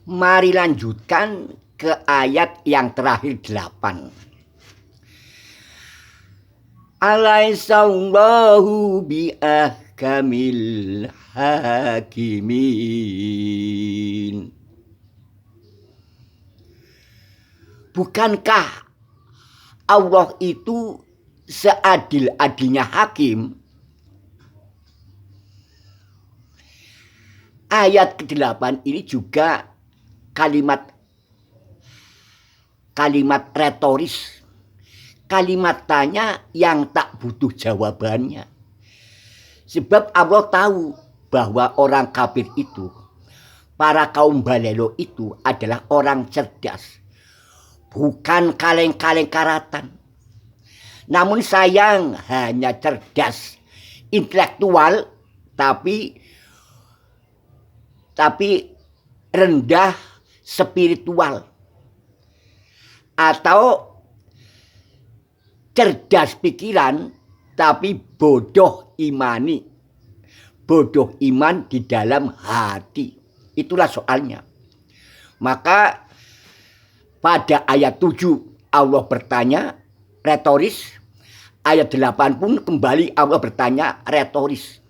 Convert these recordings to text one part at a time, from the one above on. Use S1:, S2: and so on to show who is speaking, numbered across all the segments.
S1: Mari lanjutkan ke ayat yang terakhir 8. Alaihissallahu biahkamil hakimin. Bukankah Allah itu seadil-adilnya hakim? Ayat ke-8 ini juga kalimat retoris. Kalimat tanya yang tak butuh jawabannya. Sebab Allah tahu bahwa orang kafir itu, para kaum balelo itu adalah orang cerdas. Bukan kaleng-kaleng karatan. Namun sayang hanya cerdas, intelektual, tapi rendah spiritual. Atau cerdas pikiran tapi bodoh imani. Bodoh iman di dalam hati. Itulah soalnya. Maka pada ayat 7 Allah bertanya retoris. Ayat 8 pun kembali Allah bertanya retoris.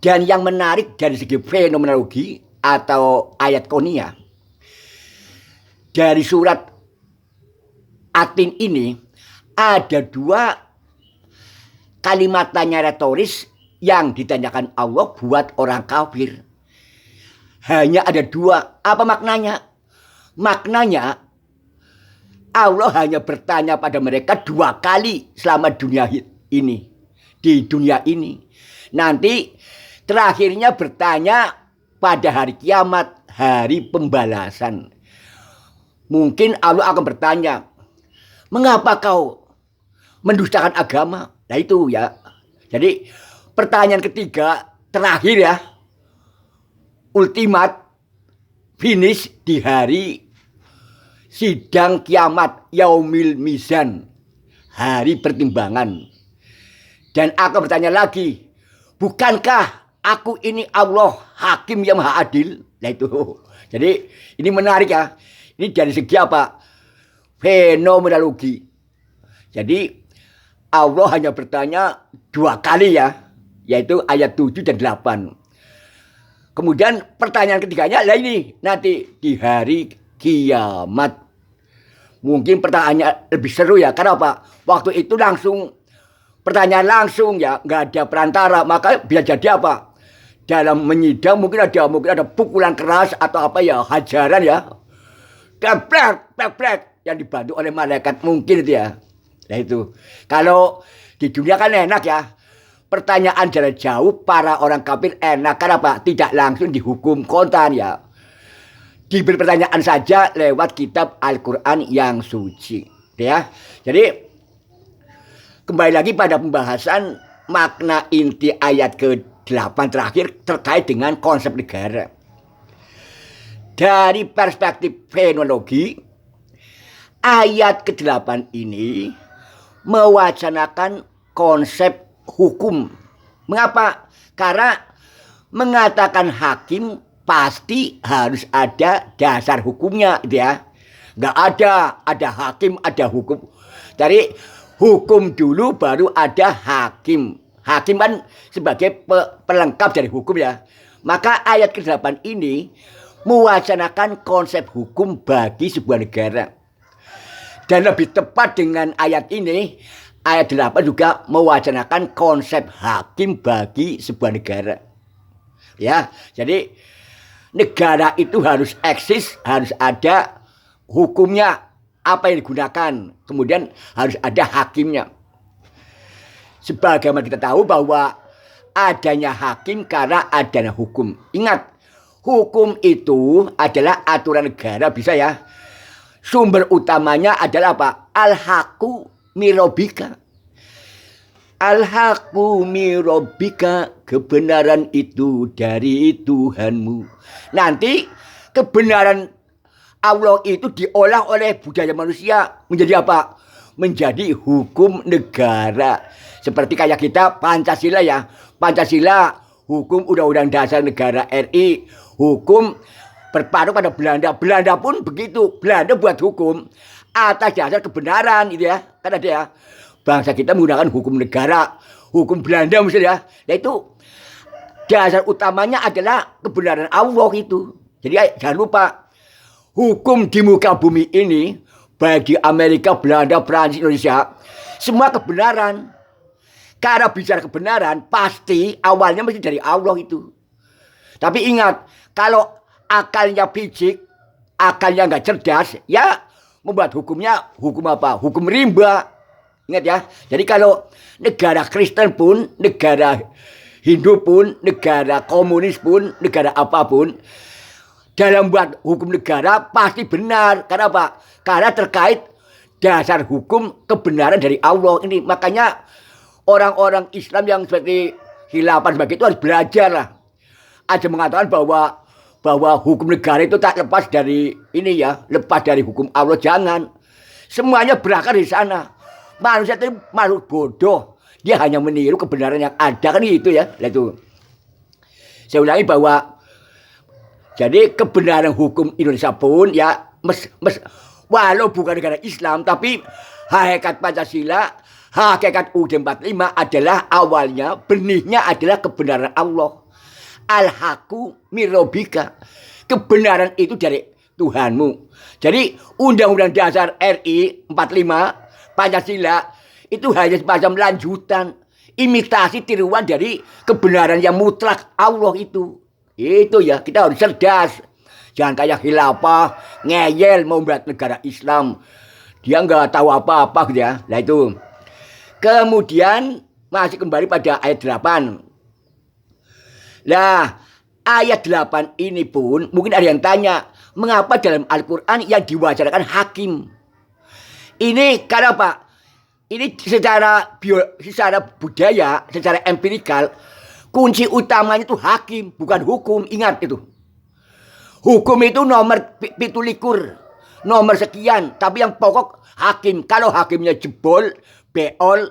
S1: Dan yang menarik dari segi fenomenologi atau ayat konia, dari surat Atin ini ada dua kalimat tanya retoris yang ditanyakan Allah buat orang kafir. Hanya ada dua. Apa maknanya? Maknanya Allah hanya bertanya pada mereka 2 kali selama dunia ini. Di dunia ini. Nanti terakhirnya bertanya pada hari kiamat, hari pembalasan. Mungkin Allah akan bertanya, mengapa kau mendustakan agama? Nah itu ya. Jadi pertanyaan ketiga, terakhir ya, ultimat, finish di hari sidang kiamat, yaumil mizan, hari pertimbangan. Dan akan bertanya lagi, bukankah aku ini Allah, hakim yang maha adil? Nah itu. Jadi ini menarik ya. Ini dari segi apa? Fenomenologi. Jadi Allah hanya bertanya 2 kali ya. Yaitu ayat 7 dan 8. Kemudian pertanyaan ketiganya lah ini. Nanti di hari kiamat. Mungkin pertanyaannya lebih seru ya. Karena apa? Waktu itu langsung pertanyaan langsung ya, nggak ada perantara, maka bisa jadi apa? Dalam menyidang mungkin ada pukulan keras atau apa ya, hajaran ya, plek yang dibantu oleh malaikat mungkin itu ya. Nah itu, kalau di dunia kan enak ya, pertanyaan jarak jauh para orang kafir enak karena apa? Tidak langsung dihukum kontan ya, diberi pertanyaan saja lewat kitab Al-Quran yang suci, ya. Jadi kembali lagi pada pembahasan makna inti ayat ke-8 terakhir terkait dengan konsep negara. Dari perspektif fenomenologi, ayat ke-8 ini mewacanakan konsep hukum. Mengapa? Karena mengatakan hakim pasti harus ada dasar hukumnya, ya. Nggak ada hakim, ada hukum. Dari hukum dulu baru ada hakim. Hakim kan sebagai pelengkap dari hukum ya. Maka ayat ke-8 ini mewacanakan konsep hukum bagi sebuah negara. Dan lebih tepat dengan ayat ini, ayat 8 juga mewacanakan konsep hakim bagi sebuah negara. Ya, jadi negara itu harus eksis, harus ada hukumnya, apa yang digunakan, kemudian harus ada hakimnya. Sebagaimana kita tahu bahwa adanya hakim karena adanya hukum. Ingat, hukum itu adalah aturan negara, bisa ya. Sumber utamanya adalah apa? Al-haqqu mirobika. Al-haqqu mirobika, kebenaran itu dari Tuhanmu. Nanti kebenaran Allah itu diolah oleh budaya manusia menjadi apa? Menjadi hukum negara. Seperti kayak kita Pancasila ya. Pancasila, hukum Undang-Undang Dasar Negara RI, hukum berpatok pada Belanda. Belanda pun begitu. Belanda buat hukum atas dasar kebenaran itu ya. Kan ada ya. Bangsa kita menggunakan hukum negara. Hukum Belanda misalnya. Nah itu dasar utamanya adalah kebenaran Allah itu. Jadi jangan lupa. Hukum di muka bumi ini. Baik di Amerika, Belanda, Prancis, Indonesia. Semua kebenaran. Karena bicara kebenaran, pasti awalnya mesti dari Allah itu. Tapi ingat, kalau akalnya picik, akalnya nggak cerdas, ya membuat hukumnya hukum apa? Hukum rimba. Ingat ya. Jadi kalau negara Kristen pun, negara Hindu pun, negara komunis pun, negara apapun, dalam buat hukum negara pasti benar. Karena apa? Karena terkait dasar hukum kebenaran dari Allah ini. Makanya orang-orang Islam yang seperti khilafah sebagai itu harus belajar lah. Ada mengatakan bahwa hukum negara itu tak lepas dari ini ya, lepas dari hukum Allah. Jangan. Semuanya berakar di sana. Manusia itu makhluk bodoh. Dia hanya meniru kebenaran yang ada kan gitu ya. Itu. Saya ulangi bahwa jadi kebenaran hukum Indonesia pun ya walau bukan negara Islam tapi hakikat Pancasila, hakikat UUD 45 adalah awalnya, benihnya adalah kebenaran Allah. Al-haqqu mirobika. Kebenaran itu dari Tuhanmu. Jadi Undang-Undang Dasar RI 45 Pancasila itu hanya semacam lanjutan, imitasi tiruan dari kebenaran yang mutlak Allah itu. Itu ya, kita harus cerdas. Jangan kayak khilafah, ngeyel mau buat negara Islam. Dia nggak tahu apa-apa gitu ya. Nah itu. Kemudian masih kembali pada ayat 8. Nah, ayat 8 ini pun mungkin ada yang tanya, mengapa dalam Al-Quran yang diwacanakan hakim? Ini karena apa? Ini secara budaya, secara empirikal, kunci utamanya itu hakim, bukan hukum. Ingat itu. Hukum itu nomor 17, nomor sekian. Tapi yang pokok hakim. Kalau hakimnya jebol, beol,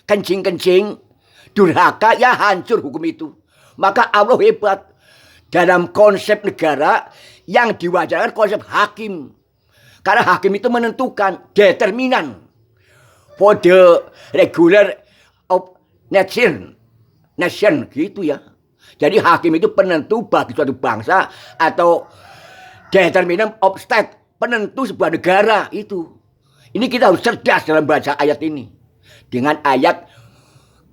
S1: kencing-kencing, durhaka, ya hancur hukum itu. Maka Allah hebat. Dalam konsep negara yang diwacanakan konsep hakim. Karena hakim itu menentukan, determinan. For the regular of nation gitu ya. Jadi hakim itu penentu bagi suatu bangsa atau determinant of state, penentu sebuah negara itu. Ini kita harus cerdas dalam baca ayat ini. Dengan ayat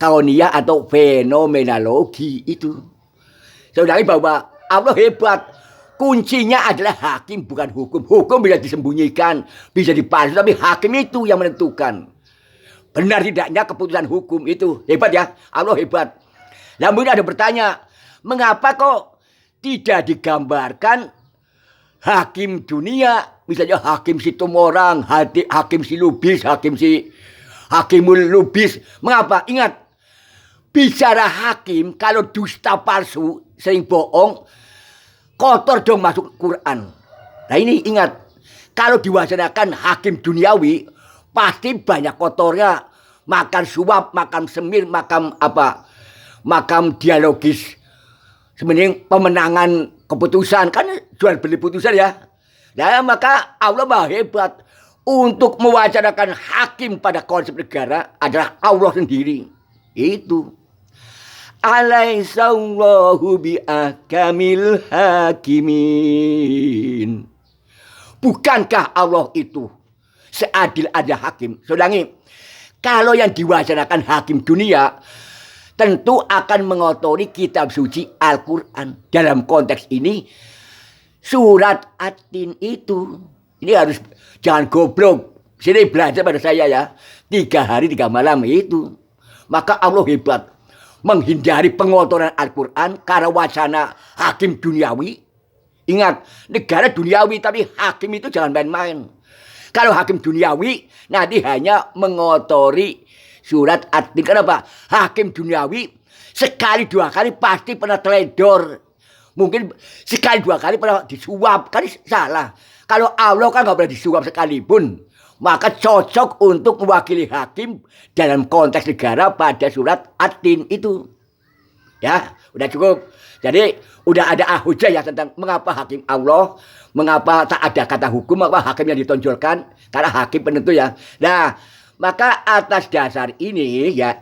S1: kauniyah atau fenomenologi itu. Saya ulangi bahwa Allah hebat. Kuncinya adalah hakim bukan hukum. Hukum bisa disembunyikan, bisa dipalsu, tapi hakim itu yang menentukan. Benar tidaknya keputusan hukum itu. Hebat ya, Allah hebat. Namun ada bertanya, mengapa kok tidak digambarkan hakim dunia, misalnya hakim si Tumorang, hakim si Lubis, Hakimul Lubis. Mengapa? Ingat, bicara hakim kalau dusta palsu, sering bohong, kotor dong masuk Quran. Nah ini ingat, kalau diwacanakan hakim duniawi, pasti banyak kotornya, makan suap, makan semir, makan apa? Makam dialogis, sebenarnya pemenangan keputusan kan jual beli putusan ya. Nah maka Allah maha hebat untuk mewacanakan hakim pada konsep negara adalah Allah sendiri. Itu. Alaihissallahu bi'akamil hakimin. Bukankah Allah itu seadil ada hakim? Soalnya kalau yang diwacanakan hakim dunia tentu akan mengotori kitab suci Al-Quran. Dalam konteks ini, surat At-Tin itu. Ini harus, jangan goblok. Sini belajar pada saya ya. 3 hari 3 malam itu. Maka Allah hebat. Menghindari pengotoran Al-Quran karena wacana hakim duniawi. Ingat, negara duniawi tapi hakim itu jangan main-main. Kalau hakim duniawi, nanti hanya mengotori surat At-Tin. Kenapa? Hakim duniawi sekali 2 kali pasti pernah teledor. Mungkin sekali 2 kali pernah disuap. Kan salah. Kalau Allah kan gak pernah disuap sekalipun. Maka cocok untuk mewakili hakim dalam konteks negara pada surat At-Tin itu. Ya, udah cukup. Jadi udah ada hujah ya tentang mengapa hakim Allah, mengapa tak ada kata hukum, mengapa hakim yang ditonjolkan, karena hakim penentu ya. Nah, maka atas dasar ini ya,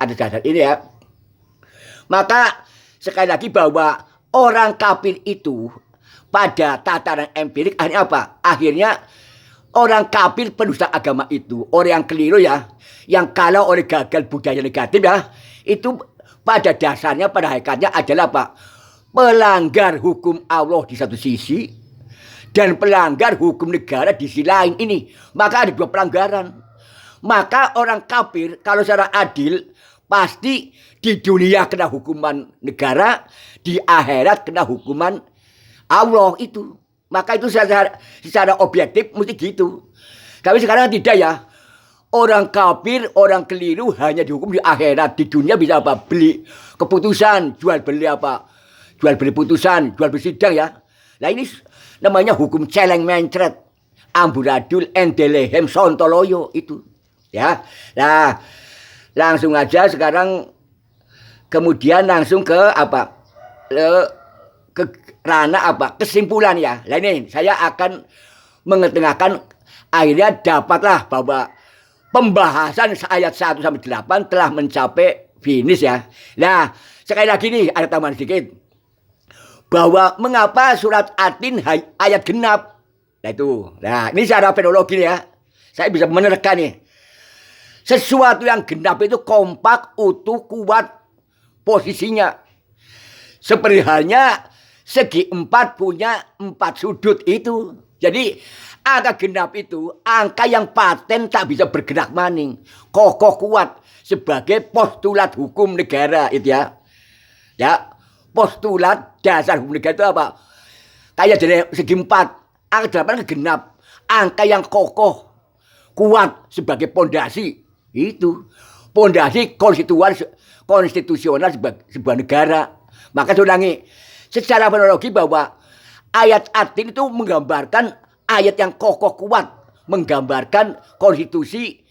S1: maka sekali lagi bahwa orang kafir itu pada tataran empirik akhirnya apa? Akhirnya orang kafir penusta agama itu, orang yang keliru ya, yang kalah oleh gagal budaya negatif ya, itu pada dasarnya, pada hakikatnya adalah apa? Pelanggar hukum Allah di satu sisi dan pelanggar hukum negara di sisi lain ini. Maka ada dua pelanggaran. Maka orang kafir kalau secara adil pasti di dunia kena hukuman negara, di akhirat kena hukuman Allah itu. Maka itu secara objektif mesti gitu. Tapi sekarang tidak ya. Orang kafir, orang keliru hanya dihukum di akhirat. Di dunia bisa apa? Beli keputusan, jual beli apa? Jual beli putusan, jual beli sidang ya. Nah ini namanya hukum celeng mencret. Amburadul endelehem sontoloyo itu. Ya. Nah, langsung aja sekarang kemudian langsung ke apa? Ke ranah apa? Kesimpulan ya. Nah ini saya akan mengetengahkan, akhirnya dapatlah bahwa pembahasan ayat 1 sampai 8 telah mencapai finish ya. Nah, sekali lagi nih ada tambahan sedikit. Bahwa mengapa surat Atin ayat genap. Nah itu. Nah, ini secara fenologi ya. Saya bisa menerka nih. Sesuatu yang genap itu kompak, utuh, kuat posisinya. Seperti halnya segi 4 punya 4 sudut itu. Jadi angka genap itu angka yang paten tak bisa bergerak maning. Kokoh kuat sebagai postulat hukum negara itu ya. Ya, postulat dasar hukum negara itu apa? Kayak dari segi 4, angka 8 genap. Angka yang kokoh kuat sebagai pondasi itu. Pondasi konstitusional sebuah negara. Maka saya ulangi, secara fonologi bahwa ayat Atin itu menggambarkan ayat yang kokoh kuat, menggambarkan konstitusi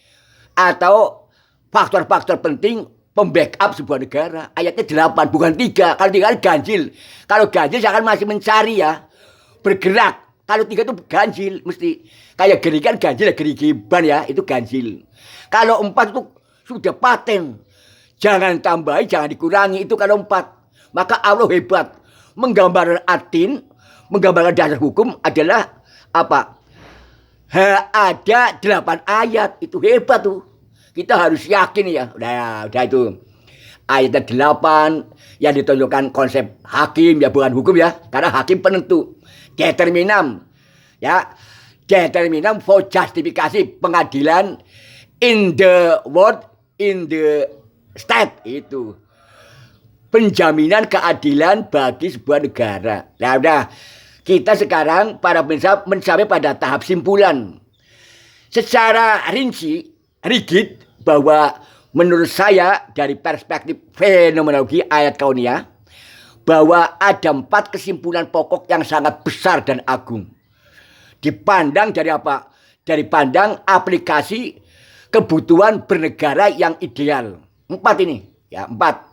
S1: atau faktor-faktor penting pembackup sebuah negara. Ayatnya 8, bukan 3. Kalau 3 ganjil. Kalau ganjil saya akan masih mencari ya, bergerak. Kalau 3 itu ganjil mesti. Kayak gerikan ganjil, gerigiban ya, itu ganjil. Kalau 4 itu sudah paten. Jangan tambahi, jangan dikurangi, itu kalau 4. Maka Allah hebat. Menggambarkan Atin, menggambarkan dasar hukum adalah apa? Ada 8 ayat, itu hebat tuh. Kita harus yakin ya. Udah itu. Ayat 8 yang ditunjukkan konsep hakim ya, bukan hukum ya. Karena hakim penentu. Determinam. Ya. Determinam for justifikasi pengadilan in the world, in the state itu. Penjaminan keadilan bagi sebuah negara. Nah udah, kita sekarang para pemirsa mencapai pada tahap simpulan. Secara rinci, rigid, bahwa menurut saya dari perspektif fenomenologi ayat kauniyah, bahwa ada 4 kesimpulan pokok yang sangat besar dan agung. Dipandang dari apa? Dari pandang aplikasi kebutuhan bernegara yang ideal. 4 ini, ya 4.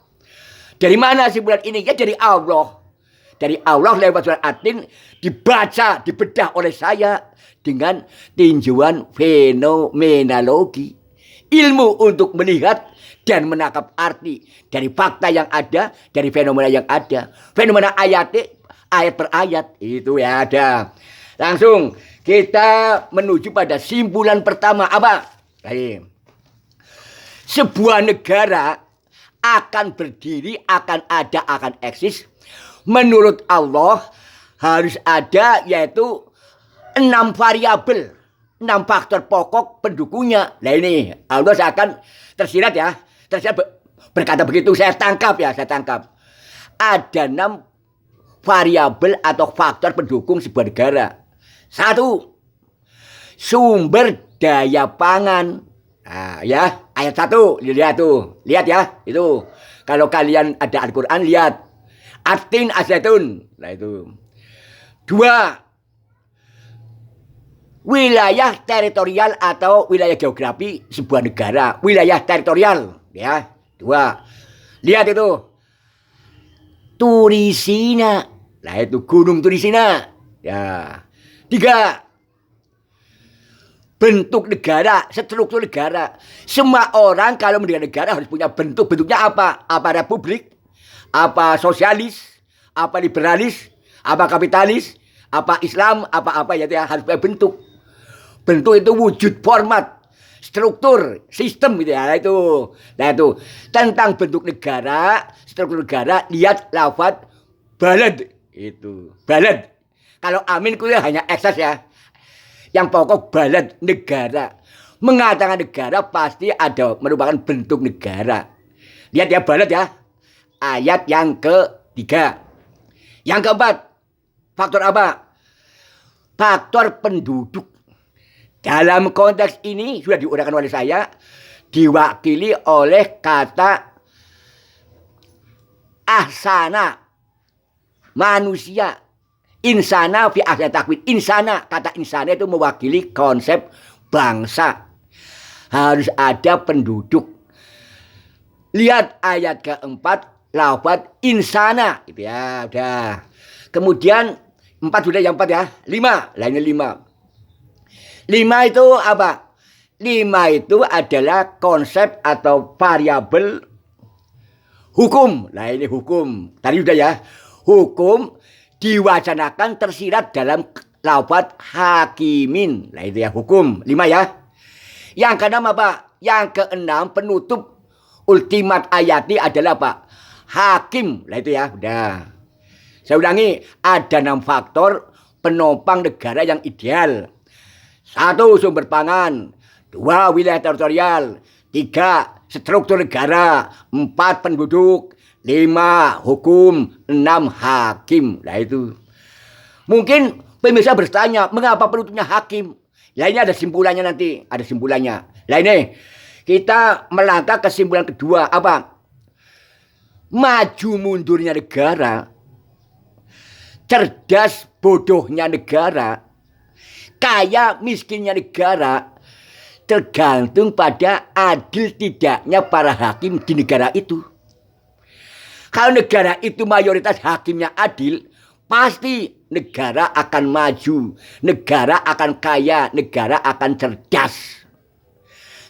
S1: Dari mana simpulan ini? Ya dari Allah. Dari Allah lewat surat Atin dibaca, dibedah oleh saya dengan tinjauan fenomenologi. Ilmu untuk melihat dan menangkap arti dari fakta yang ada, dari fenomena yang ada. Fenomena ayat per ayat itu ya ada. Langsung kita menuju pada simpulan pertama apa? Sebuah negara akan berdiri, akan ada, akan eksis. Menurut Allah harus ada yaitu 6 variabel, 6 faktor pokok pendukungnya. Nah ini Allah akan tersirat ya, berkata begitu, saya tangkap. Ada 6 variabel atau faktor pendukung sebuah negara. 1, sumber daya pangan. Nah, ya, ayat 1, lihat ya, itu. Kalau kalian ada Al-Quran, lihat. Atin asetun. Nah, itu. 2, wilayah teritorial atau wilayah geografi sebuah negara. Wilayah teritorial, ya. 2. Lihat itu. Turisina. Nah itu Gunung Turisina. Ya. 3. Bentuk negara, struktur negara. Semua orang kalau mendirikan negara harus punya bentuk. Bentuknya apa? Apa republik? Apa sosialis? Apa liberalis? Apa kapitalis? Apa Islam? Apa-apa ya, harus punya bentuk. Bentuk itu wujud, format, struktur, sistem gitu ya. Nah itu tentang bentuk negara, struktur negara. Lihat lafaz balad itu. Balad. Kalau amin itu hanya ekses ya. Yang pokok balad negara. Mengatakan negara pasti ada merupakan bentuk negara. Lihat ya balad ya. Ayat yang ketiga. Yang keempat. Faktor apa? Faktor penduduk. Dalam konteks ini sudah diuraikan oleh saya. Diwakili oleh kata ahsana. Manusia. Insana fi ahsani takwin. Insana, kata insana itu mewakili konsep bangsa. Harus ada penduduk. Lihat ayat keempat, lafaz insana, gitu ya, udah. Kemudian 4 sudah, yang 4 ya. 5, lainnya 5. 5 itu apa? 5 itu adalah konsep atau variabel hukum. Nah ini hukum. Tadi sudah ya. Hukum diwacanakan tersirat dalam lafaz hakimin. Nah itu ya hukum. 5 ya. Yang keenam apa? Yang keenam penutup ultimat ayati adalah apa? Hakim. Nah itu ya. Udah. Saya ulangi. Ada 6 faktor penopang negara yang ideal. 1. Sumber pangan. 2. Wilayah teritorial. 3. Struktur negara. 4. Penduduk. 5. Hukum. 6. Hakim. Nah itu. Mungkin pemirsa bertanya, mengapa penutupnya hakim? Nah ini ada simpulannya nanti. Ada simpulannya. Nah ini. Kita melangkah kesimpulan kedua. Apa? Maju mundurnya negara. Cerdas bodohnya negara. Kaya miskinnya negara. Tergantung pada adil tidaknya para hakim di negara itu. Kalau negara itu mayoritas hakimnya adil, pasti negara akan maju, negara akan kaya, negara akan cerdas.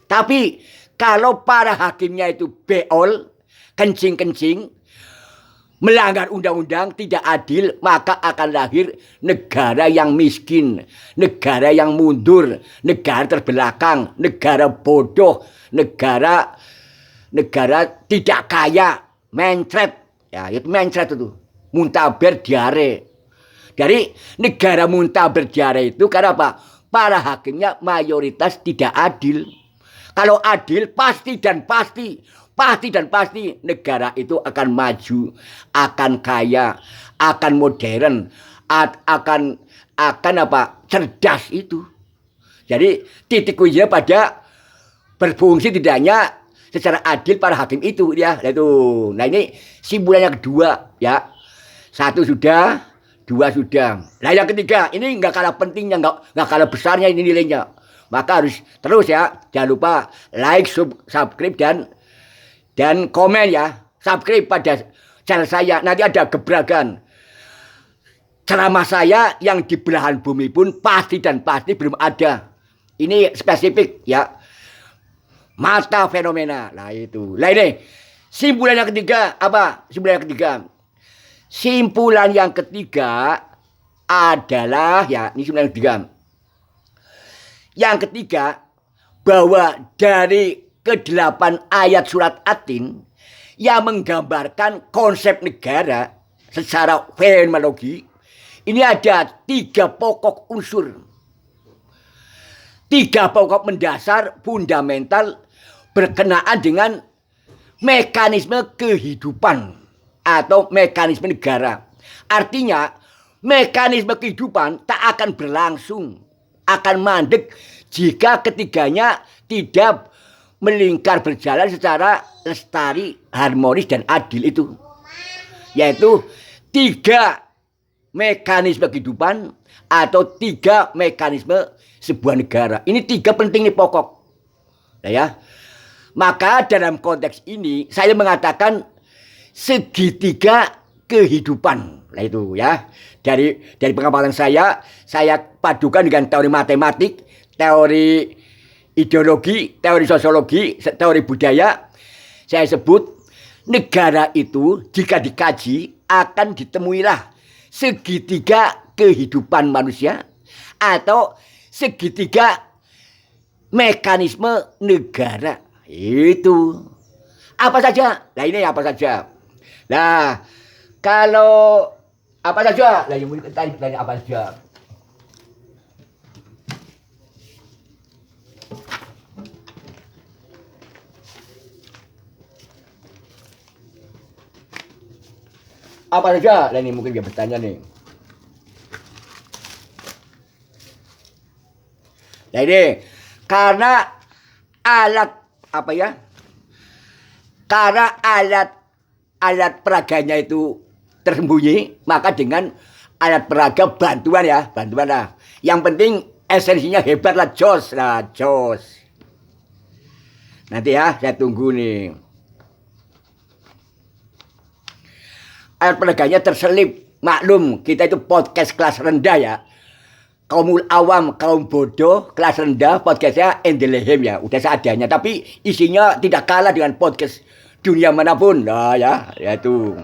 S1: Tapi kalau para hakimnya itu beol, kencing-kencing, melanggar undang-undang, tidak adil, maka akan lahir negara yang miskin, negara yang mundur, negara terbelakang, negara bodoh, negara tidak kaya. Mencret, ya itu mencret itu, muntaber diare. Dari negara muntaber diare itu karena apa? Para hakimnya mayoritas tidak adil. Kalau adil pasti dan pasti negara itu akan maju, akan kaya, akan modern, akan apa? Cerdas itu. Jadi titik kuncinya pada berfungsi tidaknya secara adil para hakim itu ya. Nah ini simpulan yang kedua ya. 1 sudah, 2 sudah. Nah yang ketiga ini nggak kalah pentingnya, nggak kalah besarnya ini nilainya. Maka harus terus ya. Jangan lupa like, subscribe dan komen ya. Subscribe pada channel saya. Nanti ada gebrakan. Ceramah saya yang di belahan bumi pun pasti dan pasti belum ada. Ini spesifik ya. Mata fenomena. Nah itu. Nah ini. Simpulan yang ketiga. Apa? Simpulan yang ketiga. Simpulan yang ketiga adalah. Ya ini simpulan yang ketiga. Yang ketiga. Bahwa dari ke-8 ayat surat At-Tin. Yang menggambarkan konsep negara. Secara fenomenologi. Ini ada 3 pokok unsur. 3 pokok mendasar fundamental berkenaan dengan mekanisme kehidupan atau mekanisme negara. Artinya mekanisme kehidupan tak akan berlangsung, akan mandek jika ketiganya tidak melingkar berjalan secara lestari, harmonis dan adil itu. Yaitu 3 mekanisme kehidupan atau 3 mekanisme sebuah negara. Ini 3 penting, ini pokok. Nah ya. Maka dalam konteks ini saya mengatakan segitiga kehidupan. Nah itu ya. Dari pengamatan saya padukan dengan teori matematik, teori ideologi, teori sosiologi, teori budaya. Saya sebut negara itu jika dikaji akan ditemuilah segitiga kehidupan manusia atau segitiga mekanisme negara. Itu. Apa saja? Nah ini apa saja? Nah, kalau apa saja? Nah, yang mau ditanya apa saja? Apa saja? Nah, ini mungkin dia bertanya nih. Nah ini karena alat apa ya? Karena alat peraganya itu tersembunyi, maka dengan alat peraga bantuan lah. Yang penting esensinya hebat lah, jos. Nanti ya, saya tunggu nih. Alat peraganya terselip, maklum kita itu podcast kelas rendah ya. Kaum awam, kaum bodoh, kelas rendah, podcastnya Endelehem ya, udah seadanya. Tapi isinya tidak kalah dengan podcast dunia manapun. Nah ya itu.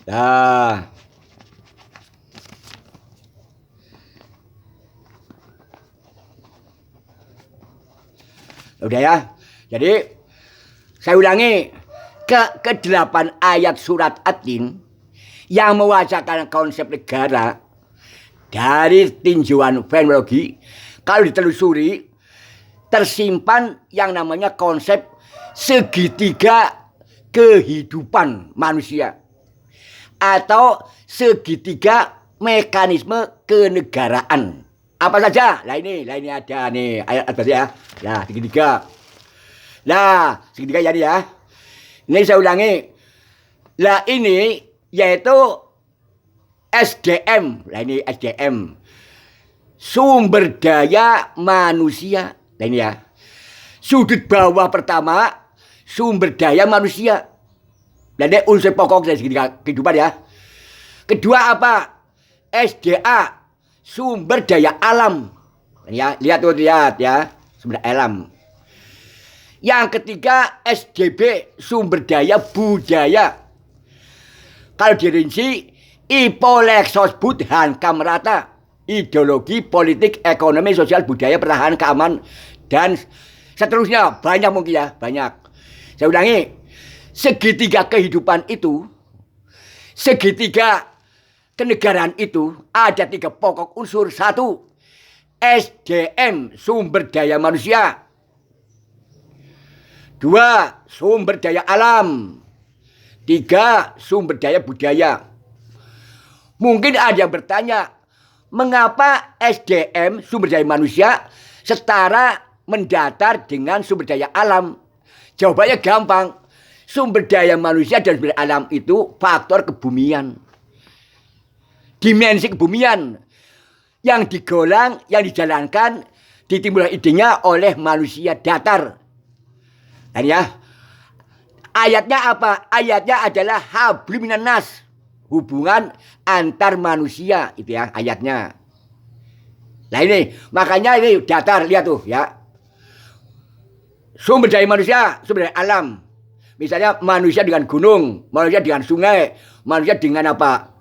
S1: Nah. Udah ya. Jadi, saya ulangi. Ke-8 ayat surat At-Tin yang mewacanakan konsep negara dari tinjauan fenomenologi, kalau ditelusuri tersimpan yang namanya konsep segitiga kehidupan manusia atau segitiga mekanisme kenegaraan. Apa saja? Nah ini ada nih ayat atas ya. Nah segitiga. Nah segitiga jadi ya. Ini saya ulangi. Nah ini yaitu SDM, nah ini SDM, sumber daya manusia. Nah ini ya, sudut bawah pertama, sumber daya manusia. Nah ini unsur pokok dari kehidupan ya. Kedua apa? SDA, sumber daya alam. Nah, ya, lihat ya, sumber daya alam. Yang ketiga SDB, sumber daya budaya. Kalau dirinci, Ipolexos Budhan Kamrata, ideologi, politik, ekonomi, sosial, budaya, pertahanan, keamanan, dan seterusnya. Banyak mungkin ya, banyak. Saya ulangi, segitiga kehidupan itu, segitiga kenegaraan itu, ada 3 pokok unsur. 1, SDM, sumber daya manusia. 2, sumber daya alam. 3, sumber daya budaya. Mungkin ada yang bertanya, mengapa SDM, sumber daya manusia, setara mendatar dengan sumber daya alam? Jawabannya gampang. Sumber daya manusia dan sumber daya alam itu faktor kebumian. Dimensi kebumian. Yang digolang, yang dijalankan, ditimbulkan idenya oleh manusia datar. Dan ya, ayatnya apa? Ayatnya adalah hablum minan nas. Hubungan antar manusia itu ya ayatnya. Nah ini makanya ini datar, lihat tuh ya. Sumber daya manusia, sumber daya alam. Misalnya manusia dengan gunung, manusia dengan sungai, manusia dengan apa?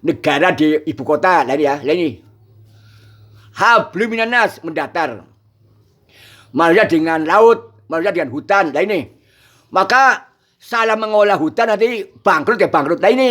S1: Negara di ibu kota. Nah ini ya, nah ini. Hablum minan nas, mendatar. Manusia dengan laut, manusia dengan hutan. Nah ini. Maka salah mengolah hutan nanti bangkrut ya bangkrut. Nah ini